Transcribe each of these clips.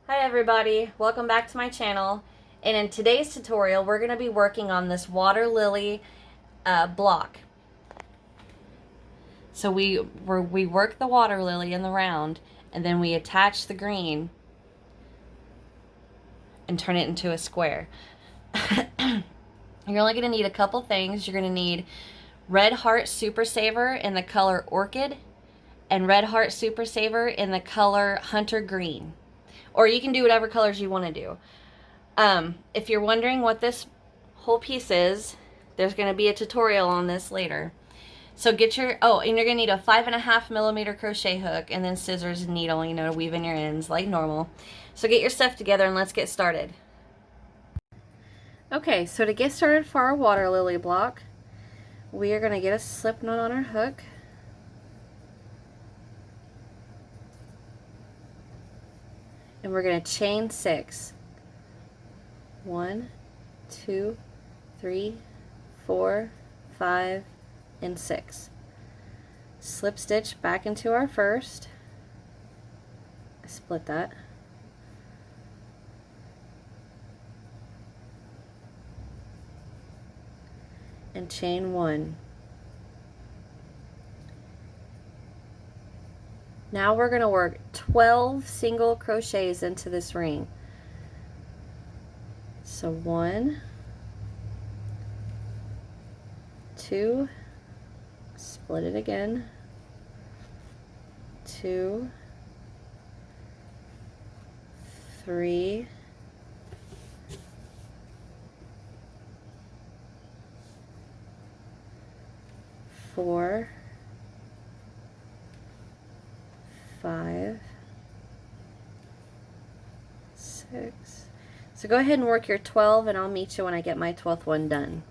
Hi everybody, welcome back to my channel. And in today's tutorial, we're going to be working on this water lily block. So we work the water lily in the round, and then we attach the green and turn it into a square. You're only going to need a couple things. You're going to need Red Heart Super Saver in the color Orchid and Red Heart Super Saver in the color Hunter Green. Or you can do whatever colors you want to do. If you're wondering what this whole piece is, there's going to be a tutorial on this later. So get your, and you're going to need a 5.5mm crochet hook and then scissors and needle, to weave in your ends like normal. So get your stuff together and let's get started. Okay, so to get started for our water lily block, we are going to get a slip knot on our hook. And we're going to chain 6. 1, 2, 3, 4, 5, and 6. Slip stitch back into our first. I split that. And chain 1. Now we're going to work 12 single crochets into this ring. So 1, 2, split it again, 2, 3, 4, 5, 6. So go ahead and work your 12 and I'll meet you when I get my 12th one done.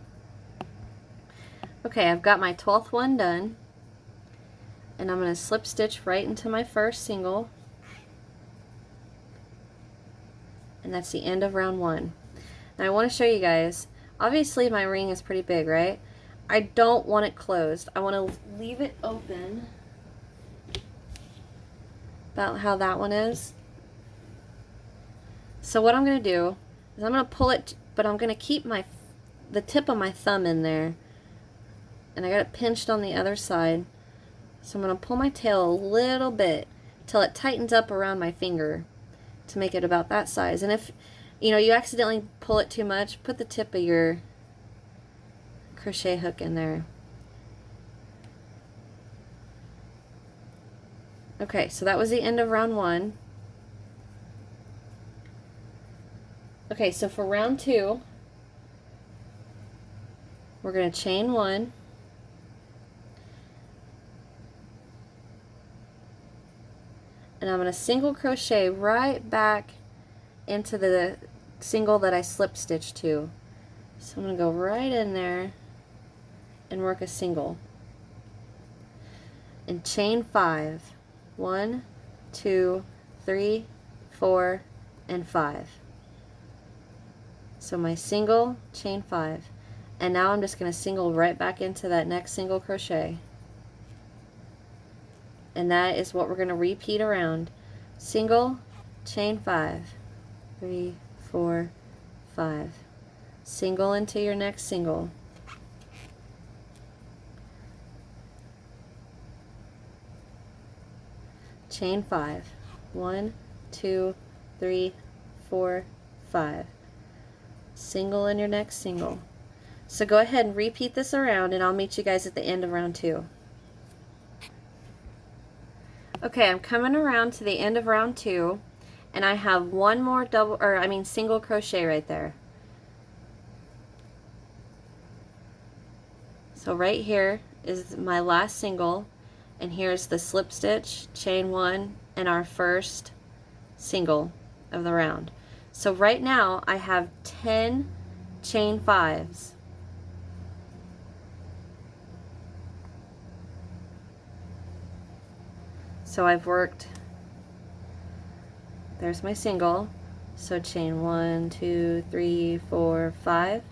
Okay, I've got my 12th one done, and I'm going to slip stitch right into my first single, and that's the end of round 1. Now I want to show you guys, obviously my ring is pretty big, right? I don't want it closed. I want to leave it open, about how that one is. So what I'm going to do is I'm going to pull it, but I'm going to keep the tip of my thumb in there. And I got it pinched on the other side. So I'm going to pull my tail a little bit till it tightens up around my finger to make it about that size. And if you accidentally pull it too much, put the tip of your crochet hook in there. Okay, so that was the end of round 1. Okay, so for round 2, we're going to chain 1. And I'm going to single crochet right back into the single that I slip stitched to. So I'm going to go right in there and work a single. And chain 5. 1, 2, 3, 4, and 5. So my single, chain 5. And now I'm just going to single right back into that next single crochet. And that is what we're going to repeat around. Single, chain 5. 3, 4, 5. Single into your next single. Chain 5. 1, 2, 3, 4, 5. Single in your next single. So go ahead and repeat this around, and I'll meet you guys at the end of round 2. Okay, I'm coming around to the end of round 2, and I have one more single crochet right there. So right here is my last single, and here's the slip stitch, chain 1, and our first single of the round. So right now I have 10 chain 5s. So I've worked, there's my single, so chain 1, 2, 3, 4, 5.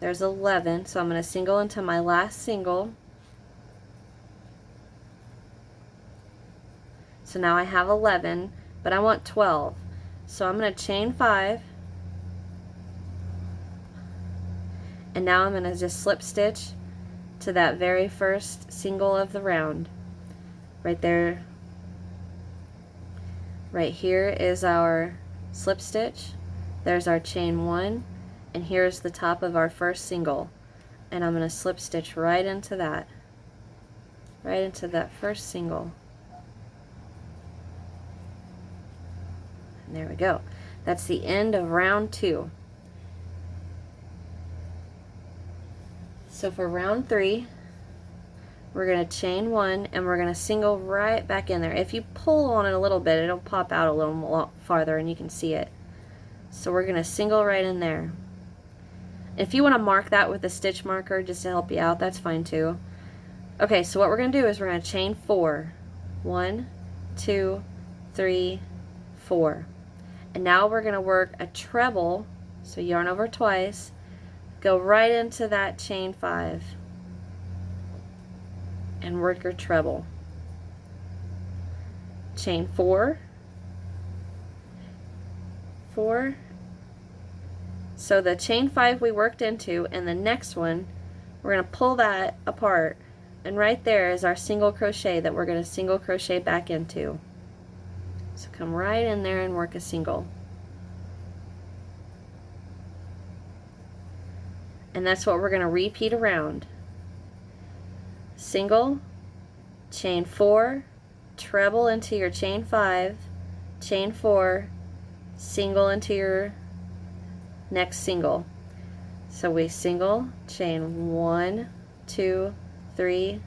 There's 11, so I'm going to single into my last single. So now I have 11, but I want 12. So I'm going to chain 5, and now I'm going to just slip stitch to that very first single of the round. Right there, right here is our slip stitch. There's our chain 1, and here's the top of our first single. And I'm going to slip stitch right into that first single. And there we go. That's the end of round 2. So for round 3, we're going to chain 1 and we're going to single right back in there. If you pull on it a little bit, it'll pop out a little farther and you can see it. So we're going to single right in there. If you want to mark that with a stitch marker just to help you out, that's fine too. Okay, so what we're going to do is we're going to chain 4. 1, 2, 3, 4. And now we're going to work a treble, so yarn over twice, go right into that chain 5 and work your treble. Chain 4, 4. So the chain 5 we worked into, and the next one we're going to pull that apart, and right there is our single crochet that we're going to single crochet back into. So come right in there and work a single. And that's what we're going to repeat around. Single, chain 4, treble into your chain 5, chain 4, single into your next single. So we single, chain 1, 2, 3,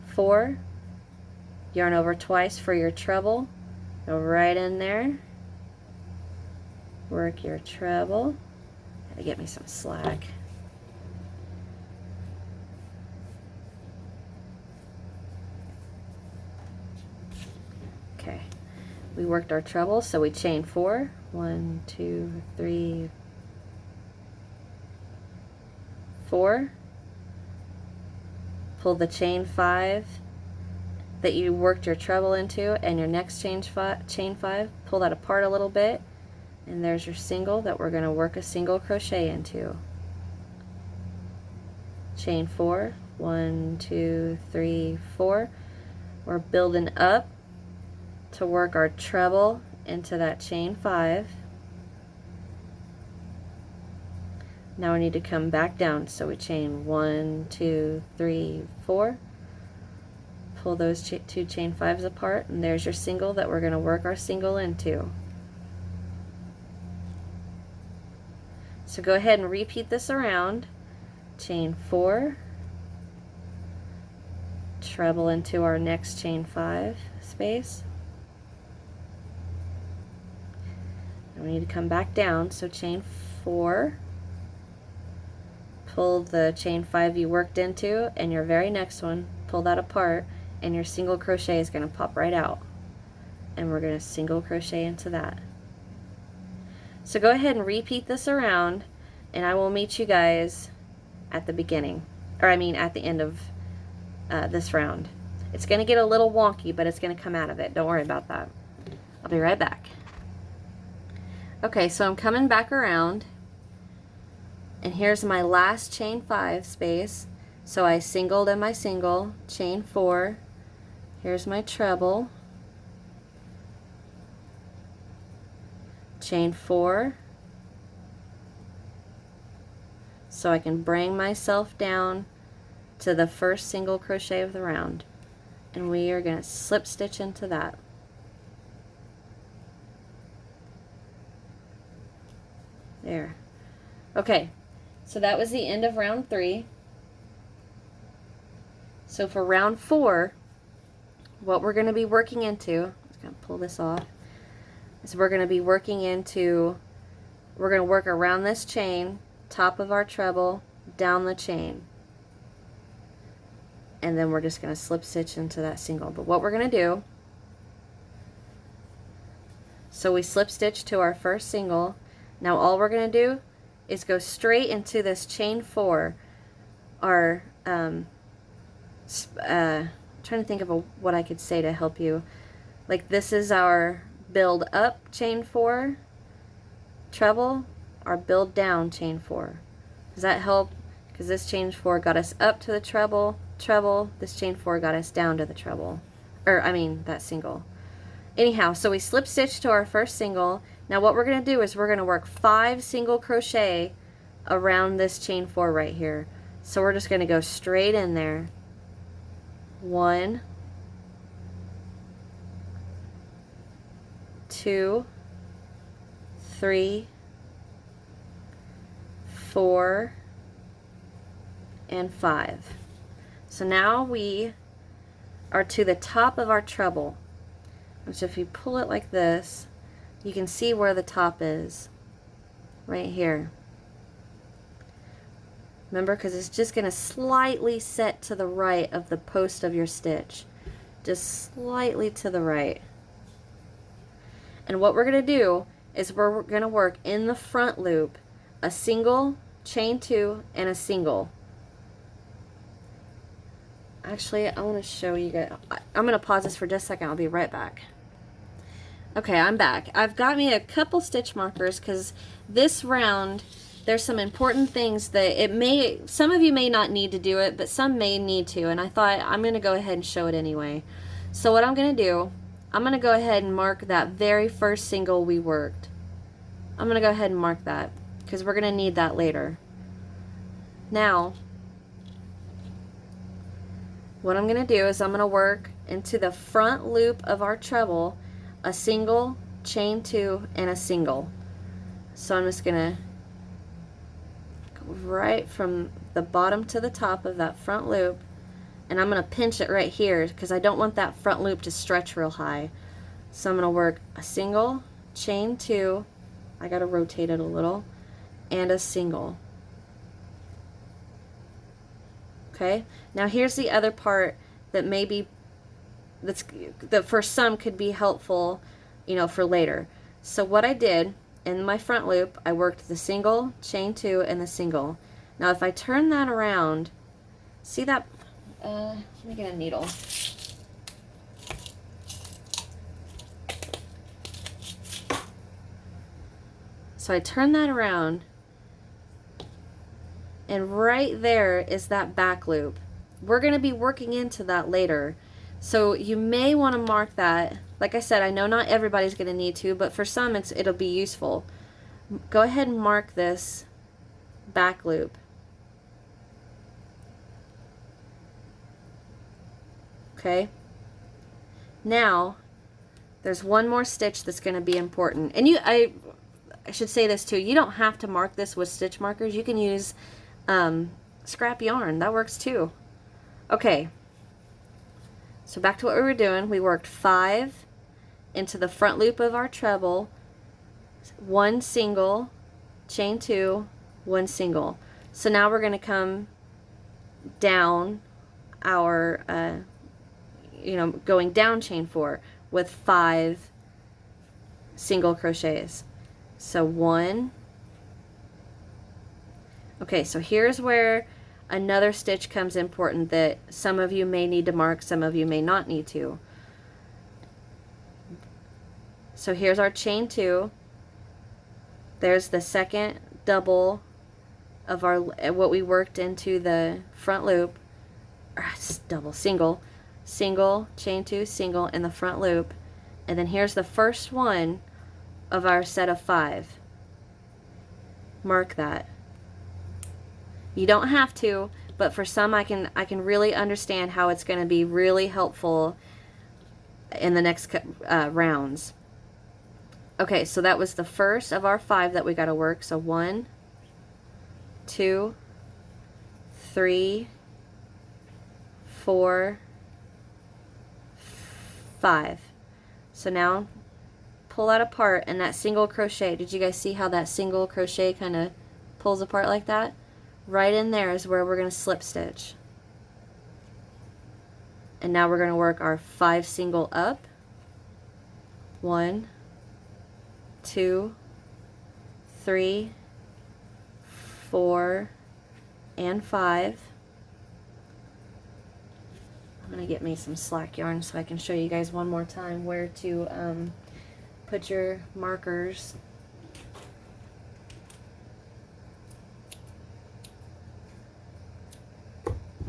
4, yarn over twice for your treble, go right in there, work your treble. Gotta get me some slack. Okay, we worked our treble, so we chain 4, 1, 2, 3, 4, pull the chain 5 that you worked your treble into, and your next chain 5, pull that apart a little bit, and there's your single that we're going to work a single crochet into. Chain 4, 1, 2, 3, 4. We're building up to work our treble into that chain 5. Now we need to come back down, so we chain 1, 2, 3, 4. Pull those two chain 5s apart, and there's your single that we're going to work our single into. So go ahead and repeat this around. Chain 4, treble into our next chain 5 space. And we need to come back down, so chain 4, pull the chain 5 you worked into, and your very next one, pull that apart, and your single crochet is going to pop right out. And we're going to single crochet into that. So go ahead and repeat this around, and I will meet you guys at the beginning, or I mean at the end of this round. It's going to get a little wonky, but it's going to come out of it. Don't worry about that. I'll be right back. Okay, so I'm coming back around, and here's my last chain 5 space. So I singled in my single, chain 4, here's my treble, chain 4, so I can bring myself down to the first single crochet of the round, and we are going to slip stitch into that. There. Okay, so that was the end of round 3. So for round 4, what we're going to be working into, I'm just going to pull this off, is we're going to be working into, we're going to work around this chain, top of our treble, down the chain. And then we're just going to slip stitch into that single. But what we're going to do, so we slip stitch to our first single. Now all we're going to do is go straight into this chain 4, our trying to think of what I could say to help you. Like, this is our build up chain 4, treble, our build down chain 4. Does that help? Because this chain 4 got us up to the treble, this chain 4 got us down to the treble, or I mean that single. Anyhow, so we slip stitch to our first single. Now what we're going to do is we're going to work 5 single crochet around this chain 4 right here. So we're just going to go straight in there. 1, 2, 3, 4, and 5. So now we are to the top of our treble. So if you pull it like this, you can see where the top is, right here. Remember, because it's just going to slightly set to the right of the post of your stitch. Just slightly to the right. And what we're going to do is we're going to work in the front loop a single, chain 2, and a single. Actually, I want to show you guys. I'm going to pause this for just a second. I'll be right back. Okay, I'm back. I've got me a couple stitch markers because this round there's some important things that some of you may not need to do it, but some may need to, and I thought I'm going to go ahead and show it anyway. So what I'm going to do, I'm going to go ahead and mark that very first single we worked. I'm going to go ahead and mark that because we're going to need that later. Now, what I'm going to do is I'm going to work into the front loop of our treble a single, chain 2, and a single. So I'm just going to go right from the bottom to the top of that front loop, and I'm going to pinch it right here because I don't want that front loop to stretch real high. So I'm going to work a single, chain 2, I got to rotate it a little, and a single. Okay, now here's the other part that maybe that for some could be helpful, you know, for later. So what I did in my front loop, I worked the single, chain 2, and the single. Now if I turn that around, see that, let me get a needle. So I turn that around, and right there is that back loop. We're going to be working into that later. So you may want to mark that. Like I said, I know not everybody's going to need to, but for some it'll be useful. Go ahead and mark this back loop. Okay. Now, there's one more stitch that's going to be important. And I should say this too. You don't have to mark this with stitch markers. You can use scrap yarn. That works too. Okay. So back to what we were doing. We worked 5 into the front loop of our treble, 1 single, chain 2, 1 single. So now we're going to come down our, going down chain 4 with 5 single crochets. So 1. Okay, so here's where another stitch comes important that some of you may need to mark, some of you may not need to. So here's our chain 2. There's the second double of our what we worked into the front loop. Double, single, chain 2, single in the front loop. And then here's the first one of our set of 5. Mark that. You don't have to, but for some I can really understand how it's going to be really helpful in the next rounds. Okay, so that was the first of our 5 that we got to work. So 1, 2, 3, 4, 5. So now pull that apart, and that single crochet, did you guys see how that single crochet kind of pulls apart like that? Right in there is where we're going to slip stitch. And now we're going to work our 5 single up. 1, 2, 3, 4, and 5. I'm going to get me some slack yarn so I can show you guys one more time where to put your markers.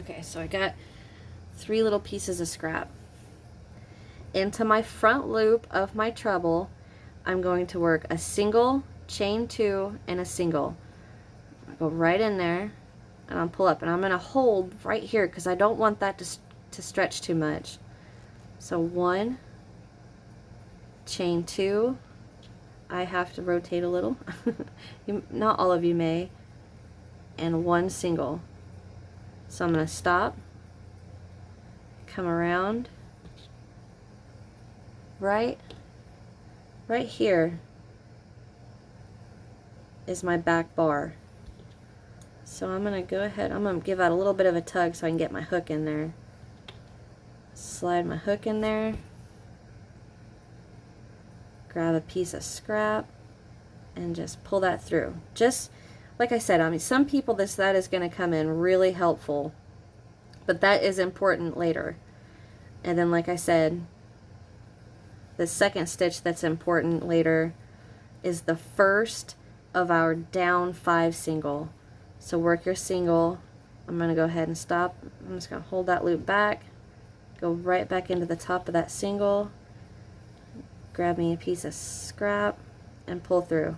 Okay, so I got 3 little pieces of scrap. Into my front loop of my treble, I'm going to work a single, chain 2, and a single. I'll go right in there, and I'll pull up, and I'm going to hold right here because I don't want that to stretch too much. So 1, chain 2, I have to rotate a little, not all of you may, and 1 single. So I'm going to stop, come around, right here is my back bar. So I'm going to go ahead, I'm going to give out a little bit of a tug so I can get my hook in there. Slide my hook in there, grab a piece of scrap, and just pull that through. Just like I said, I mean, some people that is going to come in really helpful, but that is important later. And then, like I said, the second stitch that's important later is the first of our down 5 single. So work your single. I'm going to go ahead and stop. I'm just going to hold that loop back, go right back into the top of that single, grab me a piece of scrap, and pull through.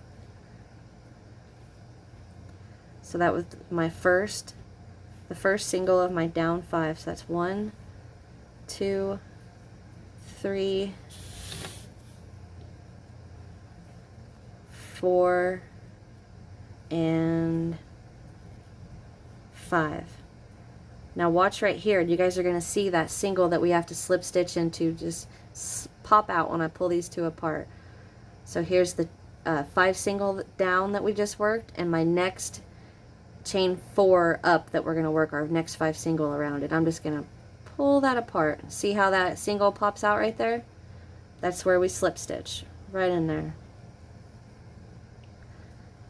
So that was my the first single of my down 5. So that's 1, 2, 3, 4, and 5. Now watch right here. You guys are going to see that single that we have to slip stitch into just pop out when I pull these 2 apart. So here's the 5 single down that we just worked, and my next chain 4 up that we're going to work our next 5 single around it. I'm just going to pull that apart. See how that single pops out right there? That's where we slip stitch right in there.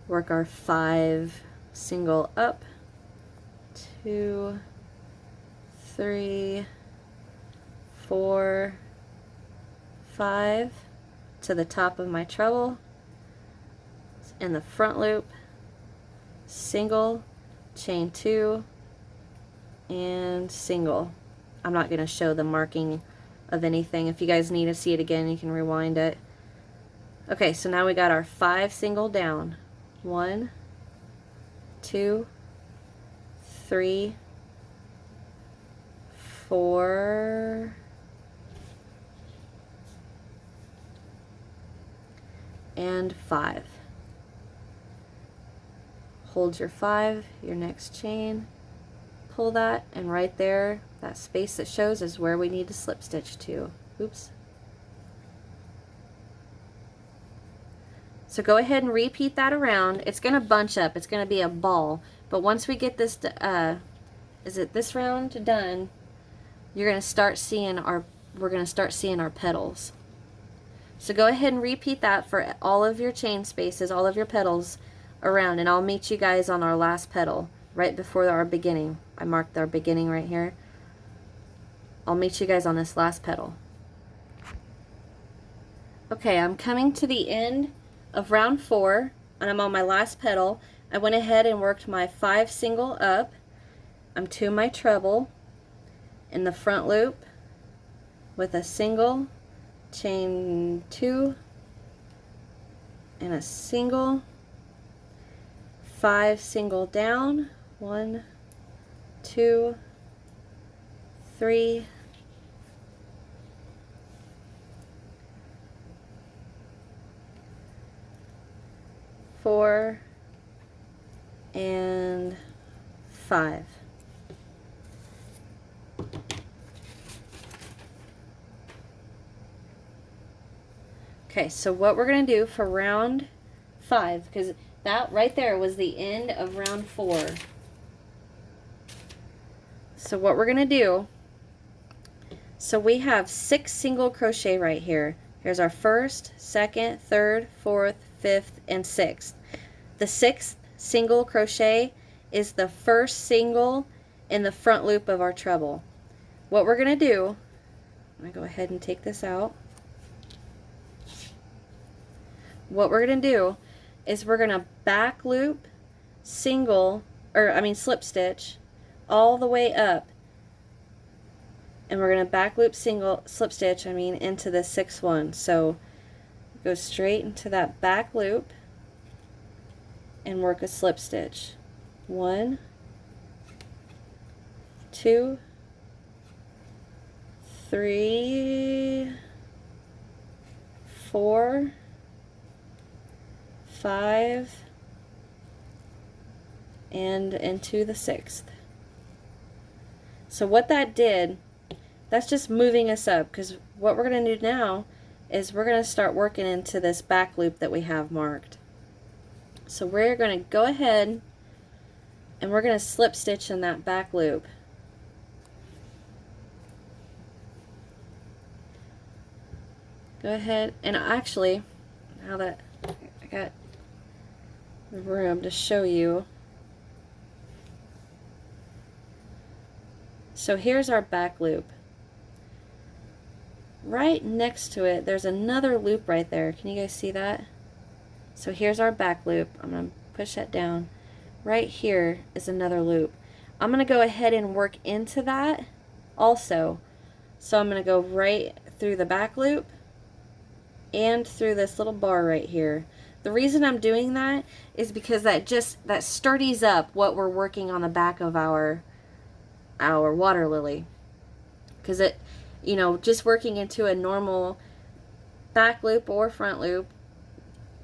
Work our 5 single up, 2, 3, 4, 5 to the top of my treble, in the front loop, single, chain 2, and single. I'm not going to show the marking of anything. If you guys need to see it again, you can rewind it. Okay, so now we got our 5 single down. 1, 2, 3, 4, and 5. Hold your 5, your next chain, pull that, and right there, that space that shows is where we need to slip stitch to. Oops. So go ahead and repeat that around. It's going to bunch up. It's going to be a ball. But once we get this, this round done, you're going to start seeing we're going to start seeing our petals. So go ahead and repeat that for all of your chain spaces, all of your petals around, and I'll meet you guys on our last petal right before our beginning. I marked our beginning right here. I'll meet you guys on this last petal. Okay, I'm coming to the end of round 4, and I'm on my last petal. I went ahead and worked my 5 single up. I'm to my treble in the front loop with a single, chain 2, and a single, 5 single down, 1, 2, 3, 4, and 5. Okay, so what we're going to do for round 5, because that right there was the end of round 4. So what we're going to do, so we have 6 single crochet right here. Here's our first, second, third, fourth, fifth, and sixth. The 6th single crochet is the first single in the front loop of our treble. What we're going to do, I'm going to go ahead and take this out. What we're going to do is we're going to back loop, slip stitch all the way up, and we're going to back loop slip stitch into the 6th one. So go straight into that back loop and work a slip stitch. 1, 2, 3, 4, 5, and into the 6th. So what that did, that's just moving us up, because what we're going to do now is we're going to start working into this back loop that we have marked. So we're going to go ahead and we're going to slip stitch in that back loop. Go ahead, and actually, now that I got the room to show you, so here's our back loop. Right next to it, there's another loop right there. Can you guys see that? So here's our back loop. I'm going to push that down. Right here is another loop. I'm going to go ahead and work into that also. So I'm going to go right through the back loop and through this little bar right here. The reason I'm doing that is because that sturdies up what we're working on the back of our water lily. Because it, you know, just working into a normal back loop or front loop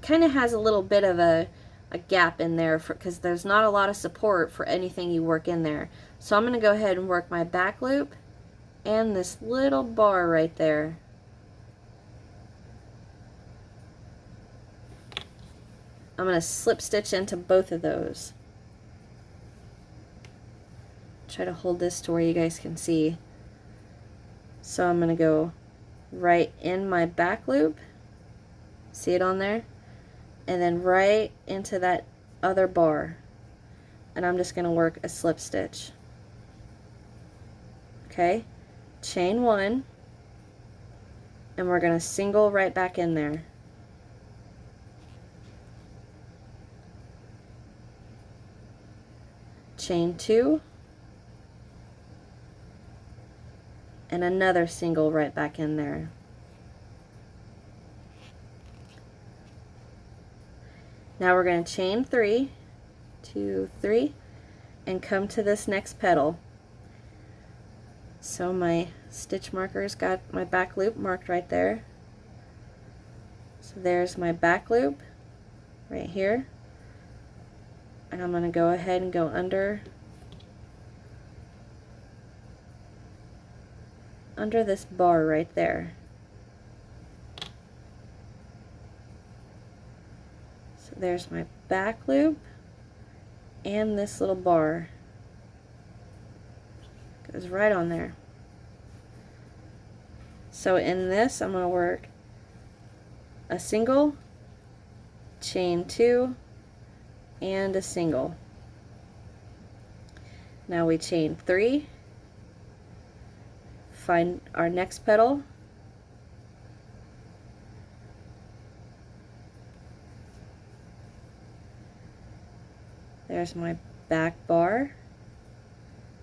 kind of has a little bit of a gap in there because there's not a lot of support for anything you work in there. So I'm going to go ahead and work my back loop and this little bar right there. I'm going to slip stitch into both of those. Try to hold this to where you guys can see. So I'm going to go right in my back loop. See it on there? And then right into that other bar. And I'm just going to work a slip stitch. Okay? Chain 1. And we're going to single right back in there. Chain 2, and another single right back in there. Now we're going to chain 3, 2, 3, and come to this next petal. So my stitch marker's got my back loop marked right there. So there's my back loop right here. And I'm going to go ahead and go under this bar right there. So there's my back loop and this little bar. Goes right on there. So in this I'm going to work a single, chain 2, and a single. Now we chain 3, find our next petal, there's my back bar,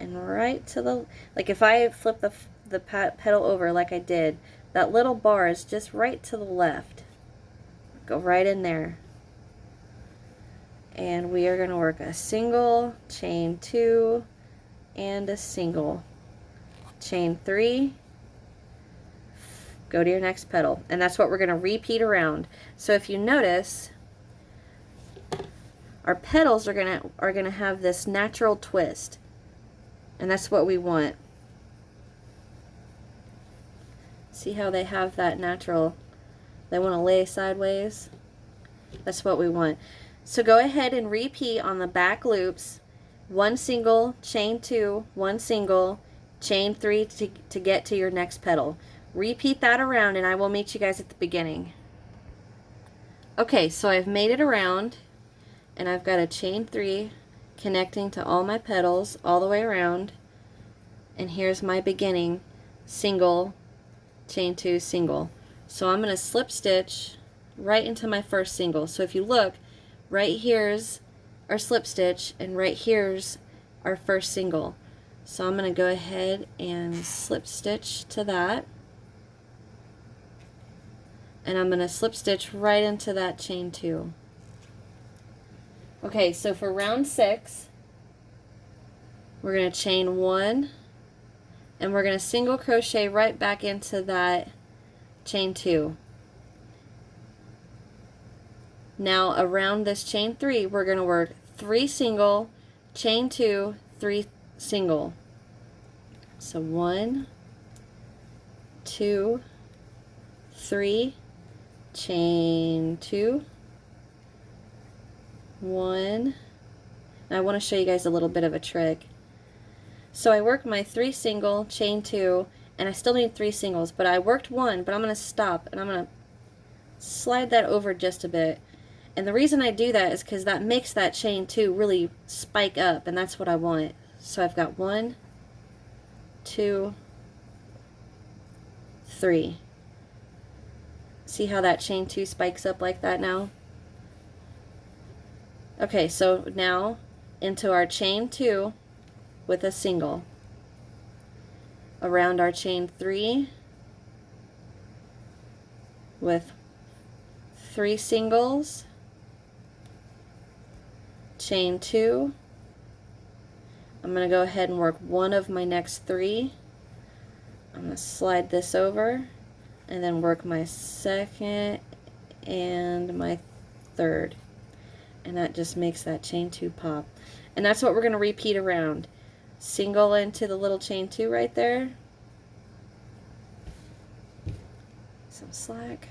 and right to the, like if I flip the petal over like I did, that little bar is just right to the left. Go right in there. And we are going to work a single, chain 2, and a single, chain 3, go to your next petal, and that's what we're going to repeat around. So if you notice, our petals are going to have this natural twist, and that's what we want. See how they have that natural, they want to lay sideways? That's what we want. So go ahead and repeat on the back loops, 1 single, chain 2, 1 single, chain 3 to get to your next petal. Repeat that around and I will meet you guys at the beginning. Okay, so I've made it around and I've got a chain 3 connecting to all my petals all the way around, and here's my beginning, single, chain 2, single. So I'm going to slip stitch right into my first single. So if you look, right here's our slip stitch and right here's our first single. So I'm going to go ahead and slip stitch to that. And I'm going to slip stitch right into that chain 2. Okay, so for round 6, we're going to chain 1, and we're going to single crochet right back into that chain 2. Now around this chain 3, we're going to work 3 single, chain 2, 3 single. So 1, 2, 3, chain 2, 1, and I want to show you guys a little bit of a trick. So I worked my 3 single, chain 2, and I still need 3 singles, but I worked 1, but I'm going to stop and I'm going to slide that over just a bit. And the reason I do that is because that makes that chain 2 really spike up, and that's what I want. So I've got 1, 2, 3. See how that chain 2 spikes up like that now? Okay, so now into our chain 2 with a single. Around our chain 3 with 3 singles, chain 2. I'm going to go ahead and work one of my next 3. I'm going to slide this over and then work my second and my third. And that just makes that chain 2 pop. And that's what we're going to repeat around. Single into the little chain 2 right there. Some slack.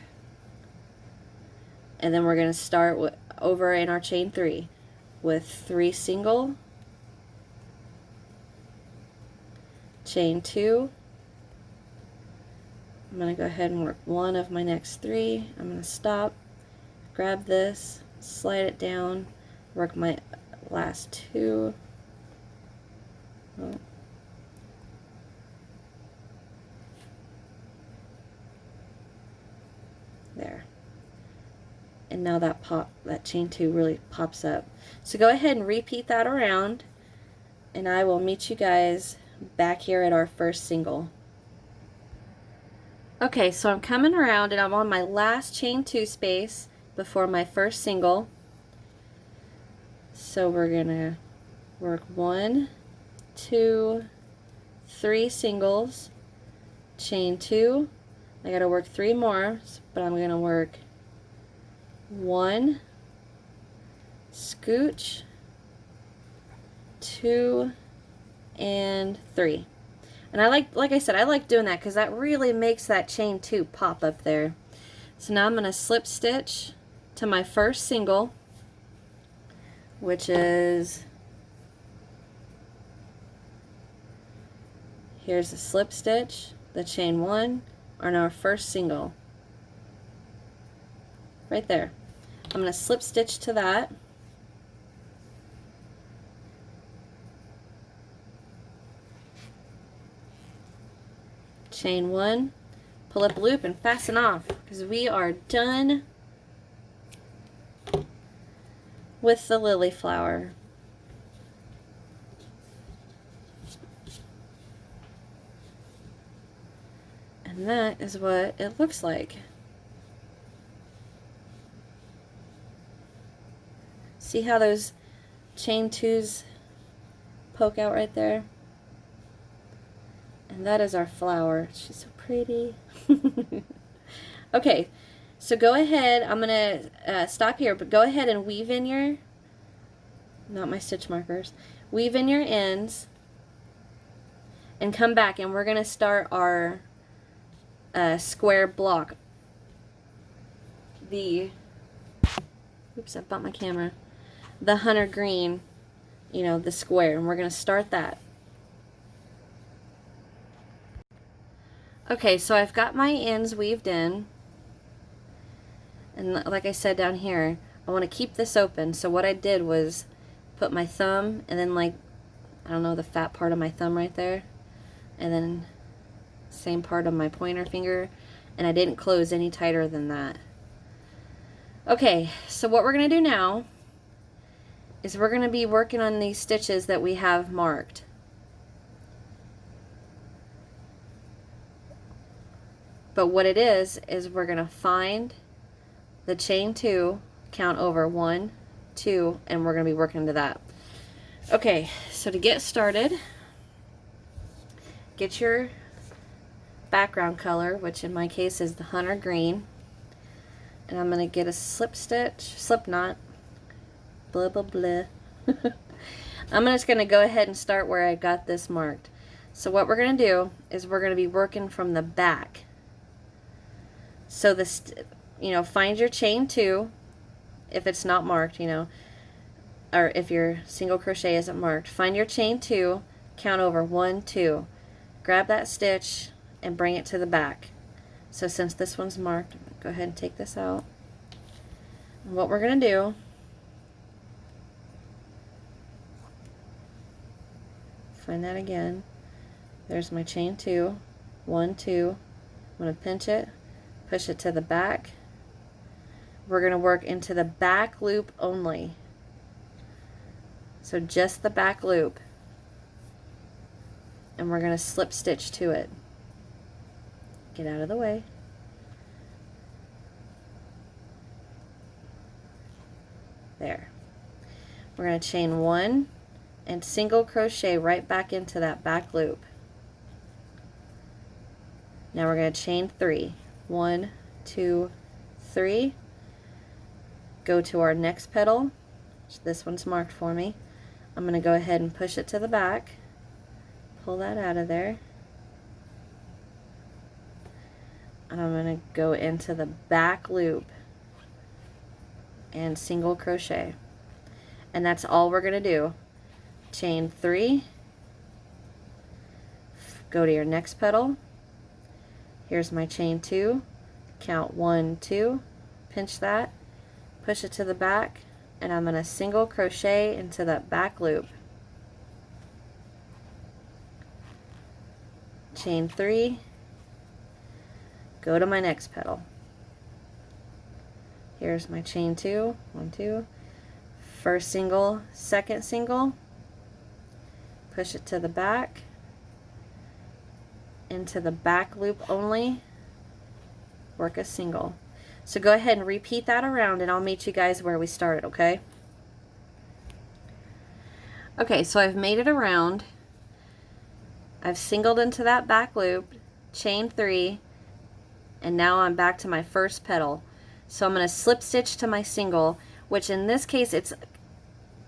And then we're going to start over in our chain 3 with 3 single, chain 2. I'm going to go ahead and work one of my next 3. I'm going to stop, grab this, slide it down, work my last 2. Oh. There. And now that chain 2 really pops up. So go ahead and repeat that around, and I will meet you guys back here at our first single. Okay, so I'm coming around and I'm on my last chain 2 space before my first single. So we're gonna work 1, 2, 3 singles, chain 2. I gotta work 3 more, but I'm gonna work 1, scooch, 2, and 3. And I like I said, I like doing that because that really makes that chain 2 pop up there. So now I'm going to slip stitch to my first single, which is, here's the slip stitch, the chain 1 on our first single. Right there. I'm going to slip stitch to that. Chain 1, pull up loop and fasten off because we are done with the lily flower. And that is what it looks like. See how those chain 2s poke out right there? And that is our flower. She's so pretty. Okay, so go ahead. I'm going to stop here, but go ahead and weave in your, not my stitch markers, weave in your ends and come back, and we're going to start our square block. Oops, I bumped my camera. The hunter green, you know, the square, and we're going to start that. Okay, so I've got my ends weaved in, and like I said down here, I want to keep this open. So what I did was put my thumb and then, like, I don't know, the fat part of my thumb right there, and then same part of my pointer finger, and I didn't close any tighter than that. Okay, so what we're going to do now is we're going to be working on these stitches that we have marked. But what it is we're going to find the chain 2, count over 1, 2, and we're going to be working into that. Okay, so to get started, get your background color, which in my case is the hunter green, and I'm going to get a slip knot, blah blah blah. I'm just going to go ahead and start where I got this marked. So what we're going to do is we're going to be working from the back. So this, find your chain 2 if it's not marked, or if your single crochet isn't marked. Find your chain 2, count over 1, 2. Grab that stitch and bring it to the back. So since this one's marked, go ahead and take this out. And what we're going to do, find that again. There's my chain 2, 1, 2. I'm going to pinch it, push it to the back. We're going to work into the back loop only. So just the back loop. And we're going to slip stitch to it. Get out of the way. There. We're going to chain 1 and single crochet right back into that back loop. Now we're going to chain 3. 1, 2, 3. Go to our next petal. This one's marked for me. I'm going to go ahead and push it to the back. Pull that out of there. And I'm going to go into the back loop and single crochet. And that's all we're going to do. Chain 3. Go to your next petal. Here's my chain 2. Count 1, 2. Pinch that. Push it to the back. And I'm going to single crochet into that back loop. Chain 3. Go to my next petal. Here's my chain 2. 1, 2. First single, second single. Push it to the back. Into the back loop only. Work a single. So go ahead and repeat that around and I'll meet you guys where we started, okay? Okay, so I've made it around. I've singled into that back loop, chain 3, and now I'm back to my first petal. So I'm going to slip stitch to my single, which in this case it's,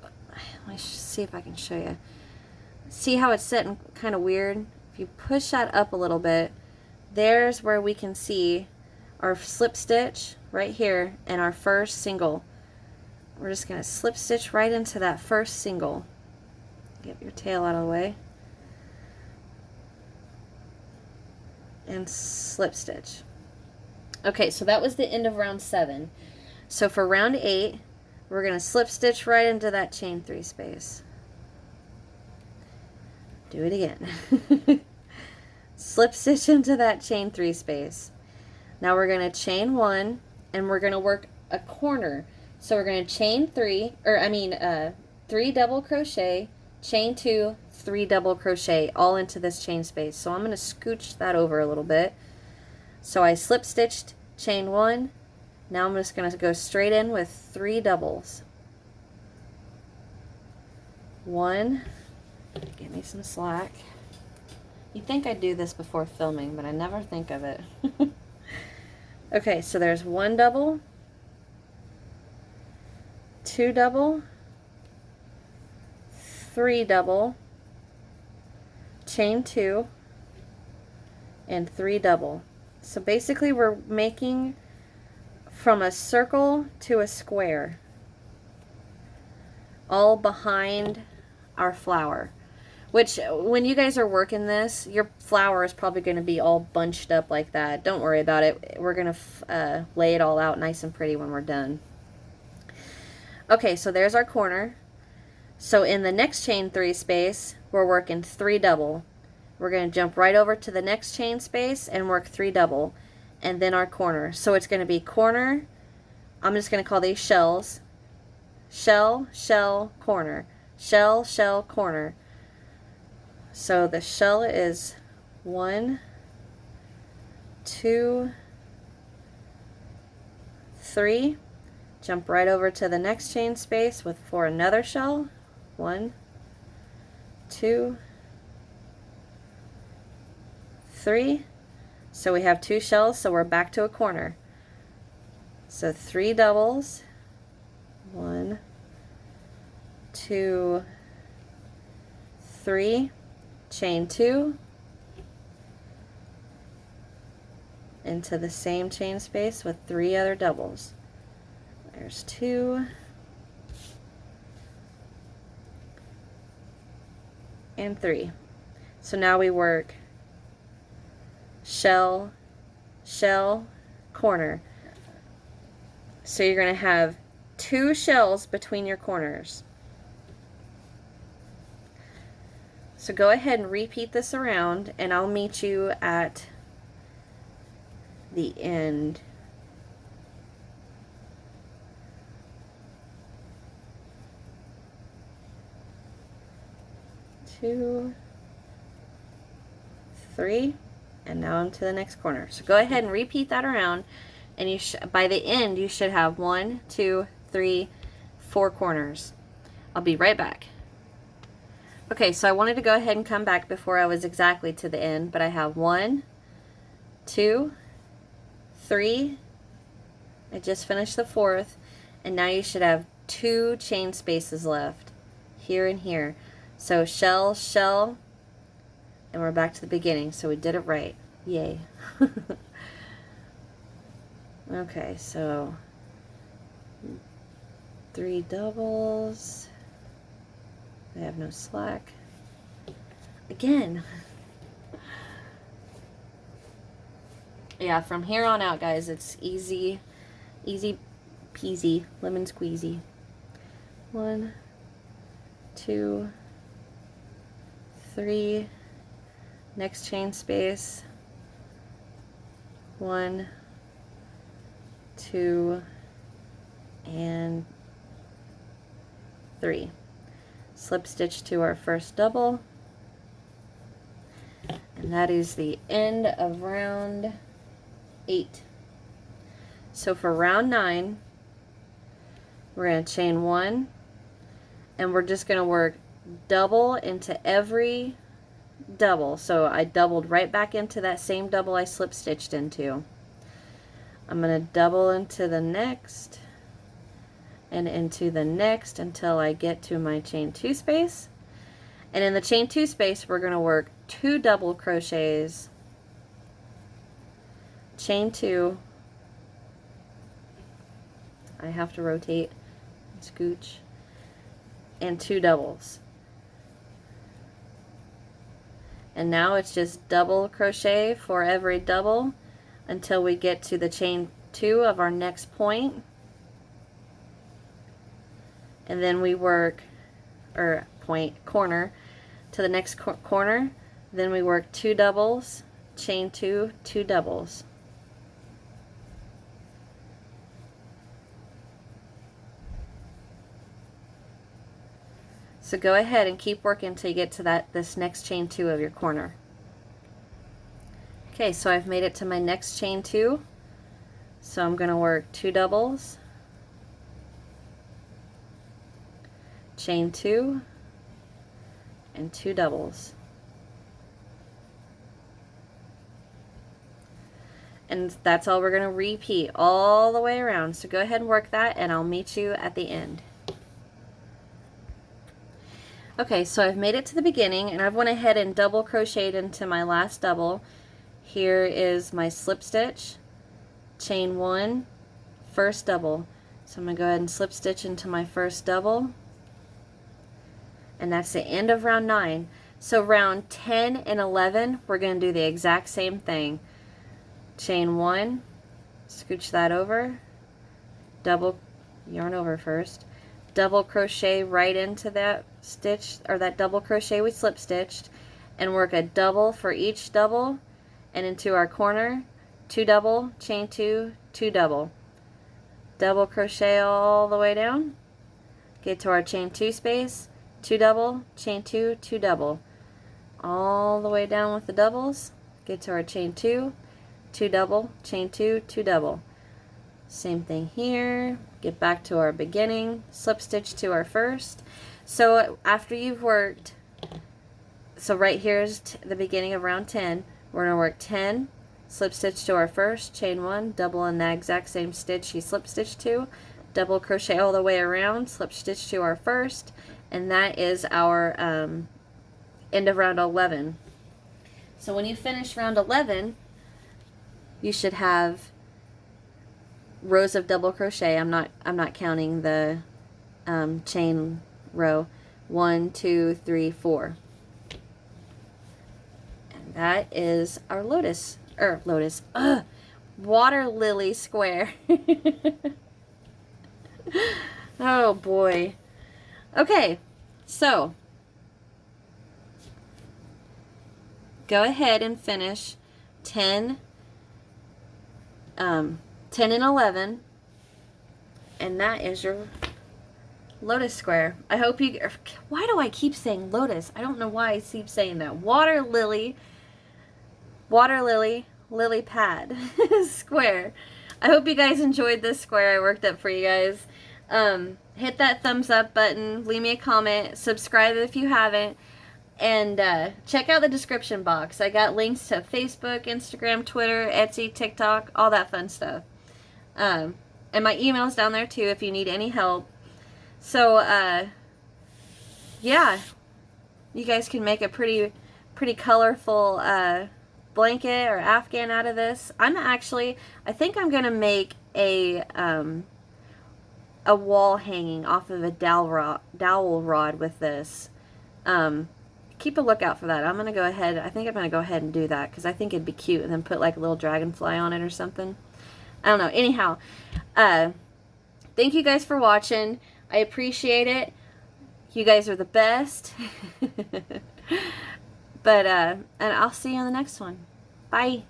let me see if I can show you. See how it's sitting kind of weird? If you push that up a little bit, there's where we can see our slip stitch right here and our first single. We're just going to slip stitch right into that first single. Get your tail out of the way. And slip stitch. Okay, so that was the end of round 7. So for round 8, we're going to slip stitch right into that chain 3 space. Do it again. Slip stitch into that chain 3 space. Now we're going to chain 1 and we're going to work a corner. So we're going to chain 3 double crochet, chain 2, 3 double crochet all into this chain space. So I'm going to scooch that over a little bit. So I slip stitched, chain 1. Now I'm just going to go straight in with 3 doubles. 1. Give me some slack. You'd think I'd do this before filming, but I never think of it. Okay, so there's 1 double, 2 double, 3 double, chain 2, and 3 double. So basically we're making from a circle to a square, all behind our flower. Which, when you guys are working this, your flower is probably going to be all bunched up like that. Don't worry about it. We're going to lay it all out nice and pretty when we're done. Okay, so there's our corner. So in the next chain 3 space, we're working 3 double. We're going to jump right over to the next chain space and work 3 double. And then our corner. So it's going to be corner. I'm just going to call these shells. Shell, shell, corner. Shell, shell, corner. So the shell is 1, 2, 3, jump right over to the next chain space for another shell. 1, 2, 3. So we have 2 shells, so we're back to a corner. So 3 doubles. 1, 2, 3, chain 2 into the same chain space with 3 other doubles. There's 2 and 3. So now we work shell, shell, corner. So you're going to have 2 shells between your corners. So go ahead and repeat this around, and I'll meet you at the end. Two, 3, and now I'm to the next corner. So go ahead and repeat that around, and you by the end you should have 1, 2, 3, 4 corners. I'll be right back. Okay, so I wanted to go ahead and come back before I was exactly to the end, but I have 1, 2, 3. I just finished the 4th, and now you should have 2 chain spaces left, here and here. So shell, shell, and we're back to the beginning, so we did it right. Yay. Okay, so 3 doubles. I have no slack. Again. Yeah, from here on out, guys, it's easy peasy, lemon squeezy. 1, 2, 3, next chain space. 1, 2, and 3. Slip stitch to our first double, and that is the end of round 8. So for round 9, we're going to chain 1, and we're just going to work double into every double. So I doubled right back into that same double I slip stitched into. I'm going to double into the next and into the next until I get to my chain 2 space. And in the chain 2 space, we're going to work 2 double crochets, chain 2. I have to rotate and scooch, and 2 doubles. And now it's just double crochet for every double until we get to the chain 2 of our next point. And then we work, or corner, to the next corner. Then we work 2 doubles, chain 2, 2 doubles. So go ahead and keep working until you get to this next chain 2 of your corner. Okay, so I've made it to my next chain 2. So I'm going to work 2 doubles, chain 2, and 2 doubles. And that's all we're going to repeat all the way around. So go ahead and work that, and I'll meet you at the end. Okay, so I've made it to the beginning, and I've went ahead and double crocheted into my last double. Here is my slip stitch, chain 1, first double. So I'm going to go ahead and slip stitch into my first double. And that's the end of round 9. So round 10 and 11, we're going to do the exact same thing. Chain 1, scooch that over, double, yarn over first, double crochet right into that stitch, or that double crochet we slip stitched, and work a double for each double, and into our corner, 2 double, chain 2, 2 double, double crochet all the way down, get to our chain 2 space, 2 double, chain 2, 2 double, all the way down with the doubles, get to our chain 2, 2 double, chain 2, 2 double. Same thing here. Get back to our beginning, slip stitch to our first. So after you've worked, so right here is the beginning of round 10. We're going to work 10, slip stitch to our first, chain 1, double in the exact same stitch you slip stitch to, double crochet all the way around, slip stitch to our first, and that is our end of round 11. So when you finish round 11, you should have rows of double crochet. I'm not counting the chain row. 1, 2, 3, 4. And that is our water lily square. Oh boy. Okay, so go ahead and finish 10 and 11, and that is your lotus square. I hope you, why do I keep saying lotus? I don't know why I keep saying that. Water lily, lily pad square. I hope you guys enjoyed this square I worked up for you guys. Hit that thumbs up button, leave me a comment, subscribe if you haven't, and check out the description box. I got links to Facebook, Instagram, Twitter, Etsy, TikTok, all that fun stuff. And my email's down there too if you need any help. So yeah, you guys can make a pretty colorful blanket or afghan out of this. I think I'm gonna make a wall hanging off of a dowel rod with this. Keep a lookout for that. I think I'm gonna go ahead and do that because I think it'd be cute, and then put like a little dragonfly on it or something. I don't know. Anyhow, thank you guys for watching. I appreciate it. You guys are the best. But and I'll see you on the next one. Bye.